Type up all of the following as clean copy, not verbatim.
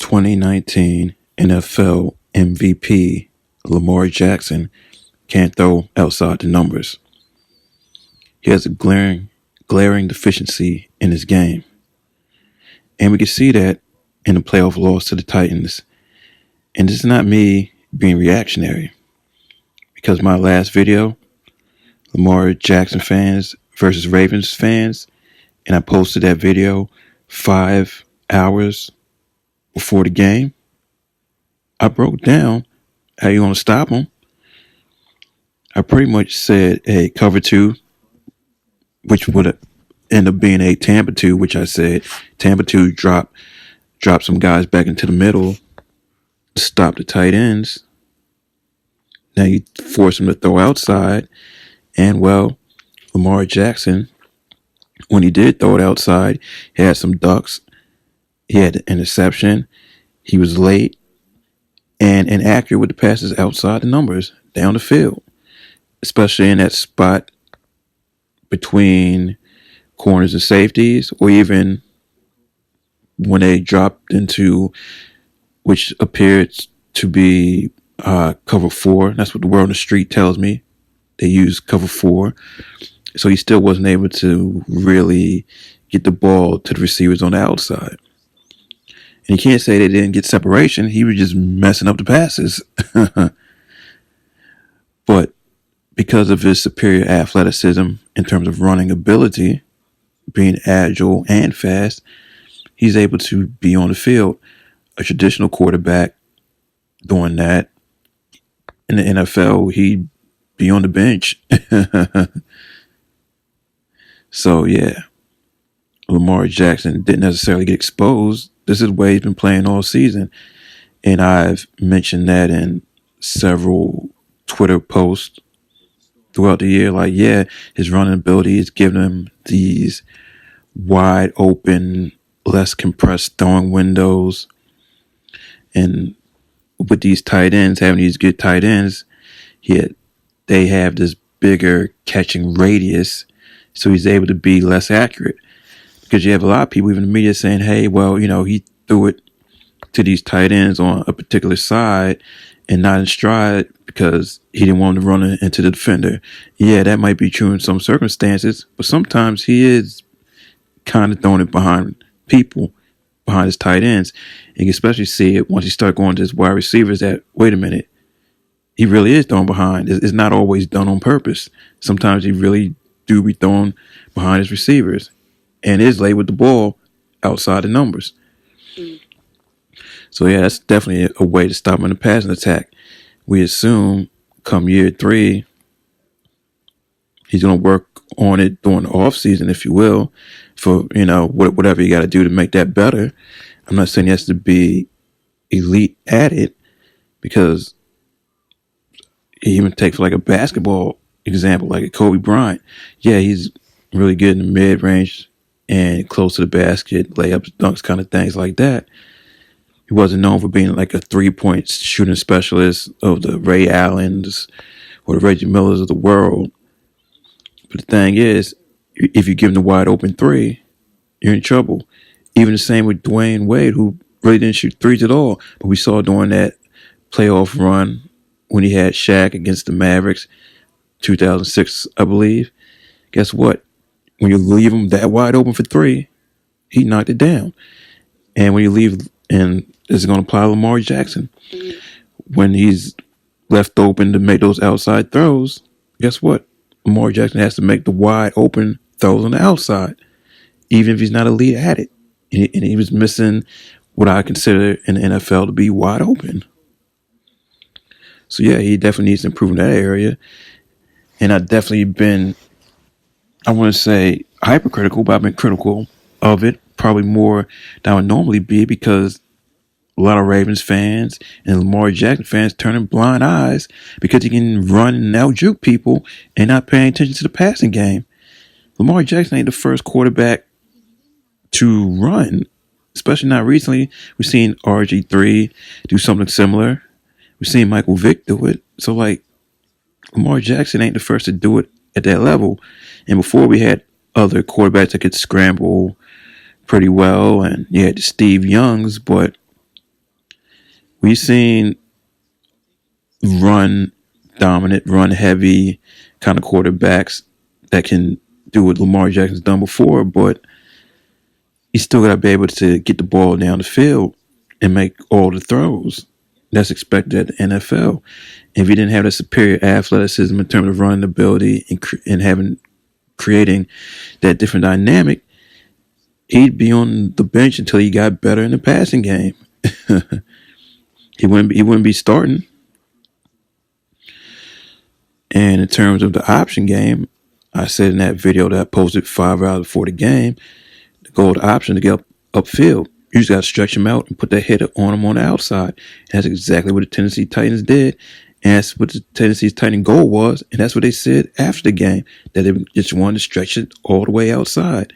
2019 NFL MVP Lamar Jackson can't throw outside the numbers. He has a glaring deficiency in his game. And we can see that in the playoff loss to the Titans. And this is not me being reactionary. Because my last video, Lamar Jackson fans versus Ravens fans, and I posted that video 5 hours before the game, I broke down how you going to stop him. I pretty much said, hey, cover two, which would end up being a Tampa 2, which I said Tampa 2 drop some guys back into the middle, stop the tight ends. Now you force them to throw outside. And, well, Lamar Jackson, when he did throw it outside, he had some ducks. He had an interception. He was late and inaccurate with the passes outside the numbers, down the field, especially in that spot between corners and safeties, or even when they dropped into, which appeared to be cover 4. That's what the word on the street tells me. They use cover 4. So he still wasn't able to really get the ball to the receivers on the outside. And you can't say they didn't get separation. He was just messing up the passes. But because of his superior athleticism in terms of running ability, being agile and fast, he's able to be on the field. A traditional quarterback doing that in the NFL, he'd be on the bench. So, yeah, Lamar Jackson didn't necessarily get exposed. This is the way he's been playing all season. And I've mentioned that in several Twitter posts throughout the year. Like, yeah, his running ability is giving him these wide open, less compressed throwing windows. And with these tight ends, having these good tight ends, they have this bigger catching radius, so he's able to be less accurate. Because you have a lot of people, even the media, saying, hey, well, he threw it to these tight ends on a particular side and not in stride because he didn't want to run into the defender. Yeah, that might be true in some circumstances, but sometimes he is kind of throwing it behind people, behind his tight ends. And you can especially see it once you start going to his wide receivers that, wait a minute, he really is throwing behind. It's not always done on purpose. Sometimes he really do be throwing behind his receivers and is late with the ball outside the numbers. So, yeah, that's definitely a way to stop him in the passing attack. We assume come year 3, he's going to work on it during the offseason, if you will, for, whatever you got to do to make that better. I'm not saying he has to be elite at it, because even take for like a basketball example, like a Kobe Bryant. Yeah, he's really good in the mid-range and close to the basket, layups, dunks, kind of things like that. He wasn't known for being like a 3-point shooting specialist of the Ray Allens or the Reggie Millers of the world. But the thing is, if you give him the wide open 3, you're in trouble. Even the same with Dwayne Wade, who really didn't shoot threes at all. But we saw during that playoff run when he had Shaq against the Mavericks, 2006, I believe. Guess what? When you leave him that wide open for 3, he knocked it down. And when you leave, and this is going to apply to Lamar Jackson, when he's left open to make those outside throws, guess what? Lamar Jackson has to make the wide open throws on the outside, even if he's not elite at it. And he was missing what I consider in the NFL to be wide open. So, yeah, he definitely needs to improve in that area. And I've definitely been, I want to say, hypercritical, but I've been critical of it, probably more than I would normally be, because a lot of Ravens fans and Lamar Jackson fans turning blind eyes because he can run and out-juke people and not paying attention to the passing game. Lamar Jackson ain't the first quarterback to run, especially not recently. We've seen RG3 do something similar. We've seen Michael Vick do it. So, Lamar Jackson ain't the first to do it at that level. And before, we had other quarterbacks that could scramble pretty well, and you had the Steve Youngs, but We've seen run dominant, run heavy kind of quarterbacks that can do what Lamar Jackson's done before, but you still got to be able to get the ball down the field and make all the throws that's expected at the NFL. If you didn't have that superior athleticism in terms of running ability and creating that different dynamic, he'd be on the bench until he got better in the passing game. He wouldn't be starting. And in terms of the option game, I said in that video that I posted 5 hours before the game, the goal of the option to get upfield. You just got to stretch him out and put that hitter on him on the outside. And that's exactly what the Tennessee Titans did. And that's what the Tennessee Titans goal was. And that's what they said after the game, that they just wanted to stretch it all the way outside.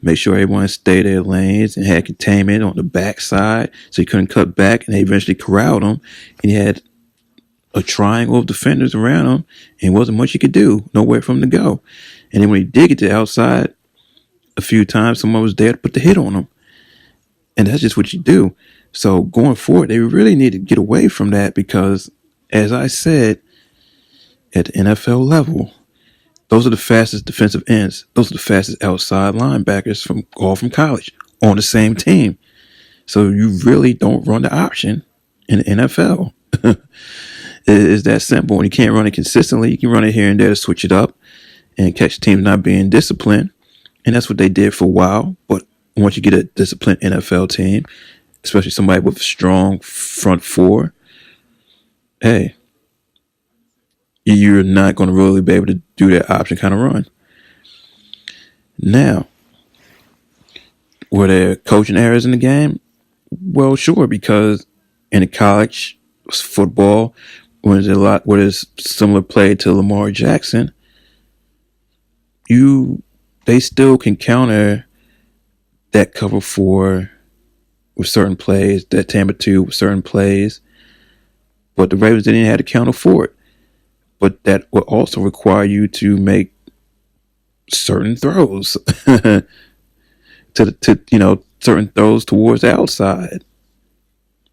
Make sure everyone stayed their lanes and had containment on the backside so he couldn't cut back. And they eventually corralled him. And he had a triangle of defenders around him, and wasn't much he could do, nowhere for him to go. And then when he did get to the outside, a few times someone was there to put the hit on him. And that's just what you do. So going forward, they really need to get away from that because, as I said, at the NFL level, those are the fastest defensive ends. Those are the fastest outside linebackers from college on the same team. So you really don't run the option in the NFL. It's that simple. And you can't run it consistently. You can run it here and there to switch it up and catch teams not being disciplined. And that's what they did for a while. But once you get a disciplined NFL team, especially somebody with a strong front four, hey, you're not going to really be able to do that option kind of run. Now, were there coaching errors in the game? Well, sure, because in the college football, when there's similar play to Lamar Jackson, they still can counter that cover 4 with certain plays, that Tampa 2 with certain plays, but the Ravens didn't have to counter for it. But that would also require you to make certain throws to certain throws towards the outside,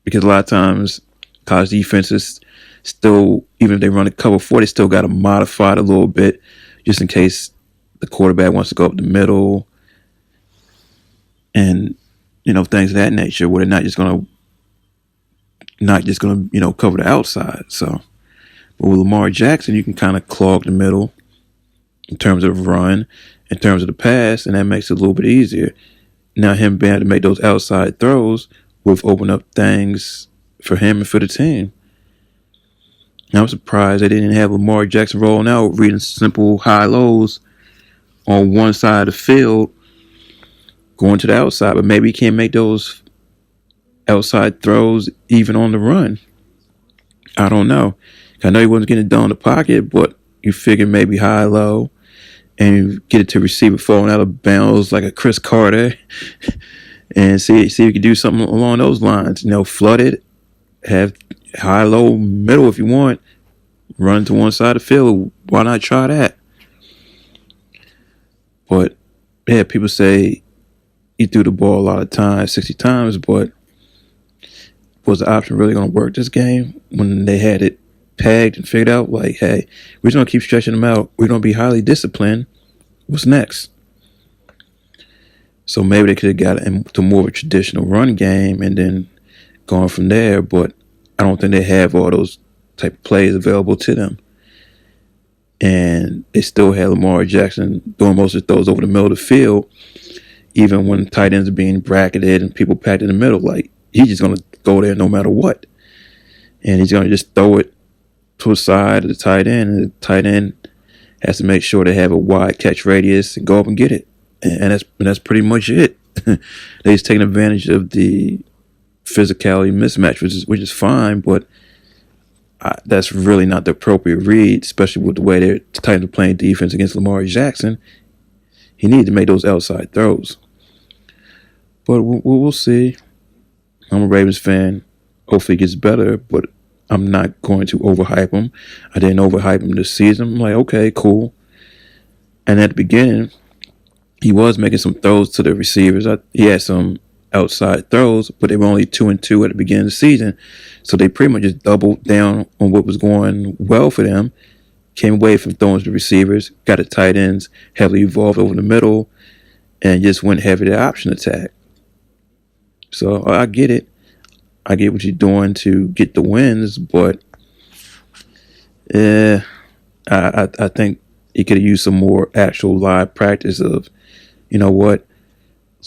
because a lot of times college defenses still, even if they run a cover 4, they still got to modify it a little bit just in case the quarterback wants to go up the middle and things of that nature, where they're not just gonna cover the outside. So, but with Lamar Jackson, you can kind of clog the middle in terms of run, in terms of the pass, and that makes it a little bit easier. Now, him being able to make those outside throws will open up things for him and for the team. I'm surprised they didn't have Lamar Jackson rolling out, reading simple high lows on one side of the field, going to the outside. But maybe he can't make those outside throws even on the run. I don't know. I know he wasn't getting it done in the pocket, but you figure maybe high low and you get it to receiver falling out of bounds like a Chris Carter and see if you can do something along those lines. Flood it, have high, low, middle if you want. Run to one side of the field. Why not try that? But, yeah, people say he threw the ball a lot of times, 60 times, but was the option really going to work this game when they had it pegged and figured out, like, hey, we're just going to keep stretching them out. We're going to be highly disciplined. What's next? So maybe they could have got into more of a traditional run game and then gone from there, but I don't think they have all those type of plays available to them. And they still had Lamar Jackson doing most of those over the middle of the field, even when tight ends are being bracketed and people packed in the middle. Like, he's just going to go there no matter what. And he's going to just throw it to the side of the tight end, and the tight end has to make sure they have a wide catch radius and go up and get it. And that's pretty much it. They're just taking advantage of the physicality mismatch, which is fine, but that's really not the appropriate read, especially with the way the Titans are playing defense against Lamar Jackson. He needs to make those outside throws. But we'll see. I'm a Ravens fan. Hopefully he gets better, but I'm not going to overhype him. I didn't overhype him this season. I'm like, okay, cool. And at the beginning, he was making some throws to the receivers. He had some outside throws, but they were only 2-2 at the beginning of the season. So they pretty much just doubled down on what was going well for them, came away from throwing to the receivers, got the tight ends heavily involved over the middle, and just went heavy to option attack. So I get it. I get what you're doing to get the wins, but I think you could have used some more actual live practice of, you know what,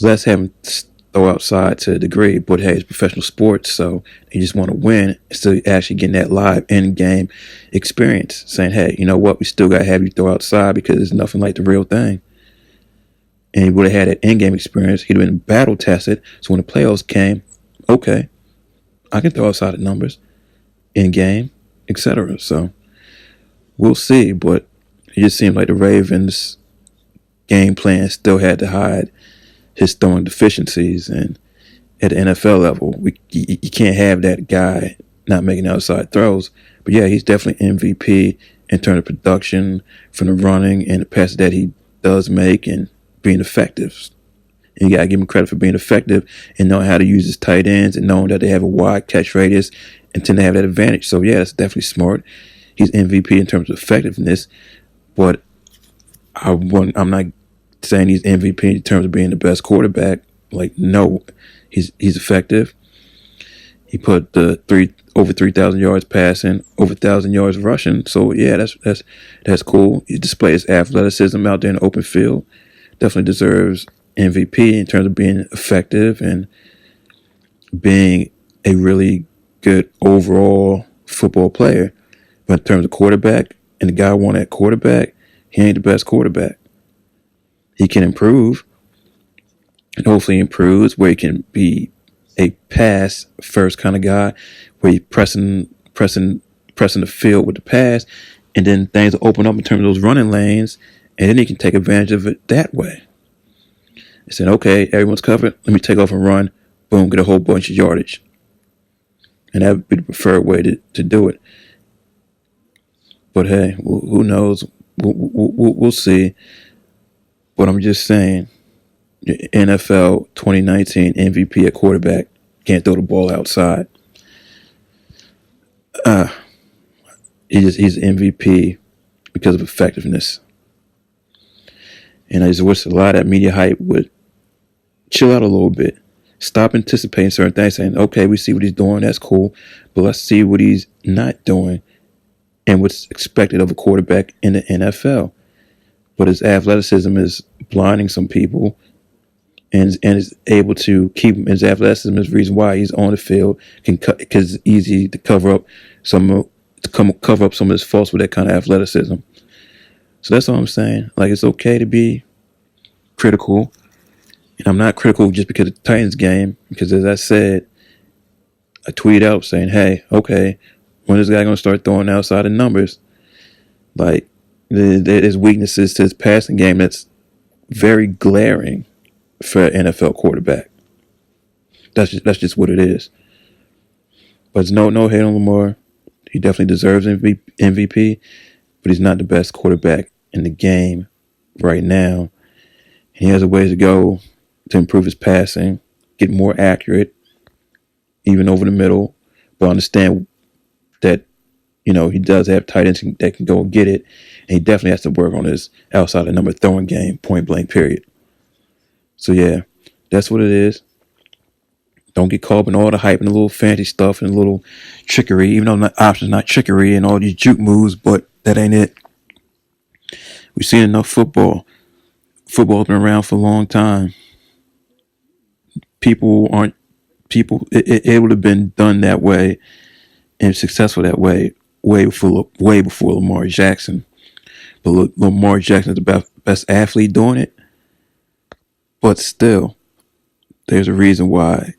let's have him throw outside to a degree, but hey, it's professional sports, so you just want to win instead of actually getting that live in-game experience, saying, hey, you know what, we still got to have you throw outside because it's nothing like the real thing. And he would have had that in-game experience. He'd have been battle tested, so when the playoffs came, okay, I can throw outside the numbers in-game, etc. So we'll see, but it just seemed like the Ravens' game plan still had to hide his throwing deficiencies, and at the NFL level, you can't have that guy not making outside throws. But yeah, he's definitely MVP in terms of production from the running and the passes that he does make and being effective. And you gotta give him credit for being effective and knowing how to use his tight ends and knowing that they have a wide catch radius and tend to have that advantage. So yeah, that's definitely smart. He's MVP in terms of effectiveness, but I'm not saying he's MVP in terms of being the best quarterback. Like, no, he's effective. He put the over 3,000 yards passing, over 1,000 yards rushing. So yeah, that's cool. He displayed his athleticism out there in the open field. Definitely deserves MVP in terms of being effective and being a really good overall football player. But in terms of quarterback, and the guy won at quarterback, he ain't the best quarterback. He can improve, and hopefully improves where he can be a pass first kind of guy, where he's pressing the field with the pass, and then things will open up in terms of those running lanes, and then he can take advantage of it that way. And saying, okay, everyone's covered, let me take off and run, boom, get a whole bunch of yardage. And that would be the preferred way to do it. But hey, who knows? We'll see. But I'm just saying, NFL 2019 MVP at quarterback can't throw the ball outside. He's MVP because of effectiveness. And I just wish a lot of that media hype would chill out a little bit. Stop anticipating certain things, saying, okay, we see what he's doing, that's cool, but let's see what he's not doing and what's expected of a quarterback in the NFL. But his athleticism is blinding some people, and is able to keep him. His athleticism is the reason why he's on the field. Because it's easy to cover up some of his faults with that kind of athleticism. So that's all I'm saying. Like, it's okay to be critical, and I'm not critical just because of the Titans game. Because as I said, I tweeted out saying, "Hey, okay, when is this guy gonna start throwing outside the numbers?" Like, there's weaknesses to his passing game that's very glaring for an NFL quarterback. That's just what it is. But it's no hate on Lamar. He definitely deserves MVP, but he's not the best quarterback in the game right now. He has a ways to go to improve his passing, get more accurate, even over the middle. But understand that, he does have tight ends that can go and get it. And he definitely has to work on his outside the number throwing game, point blank, period. So yeah, that's what it is. Don't get caught up in all the hype and the little fancy stuff and the little trickery, even though options not trickery and all these juke moves, but that ain't it. We've seen enough football. Football's been around for a long time. It would have been done that way and successful that way way before Lamar Jackson. But Lamar Jackson is the best athlete doing it. But still, there's a reason why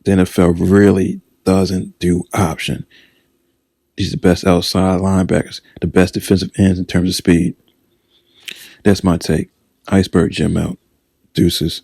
the NFL really doesn't do option. These are the best outside linebackers, the best defensive ends in terms of speed. That's my take. Iceberg Jim out. Deuces.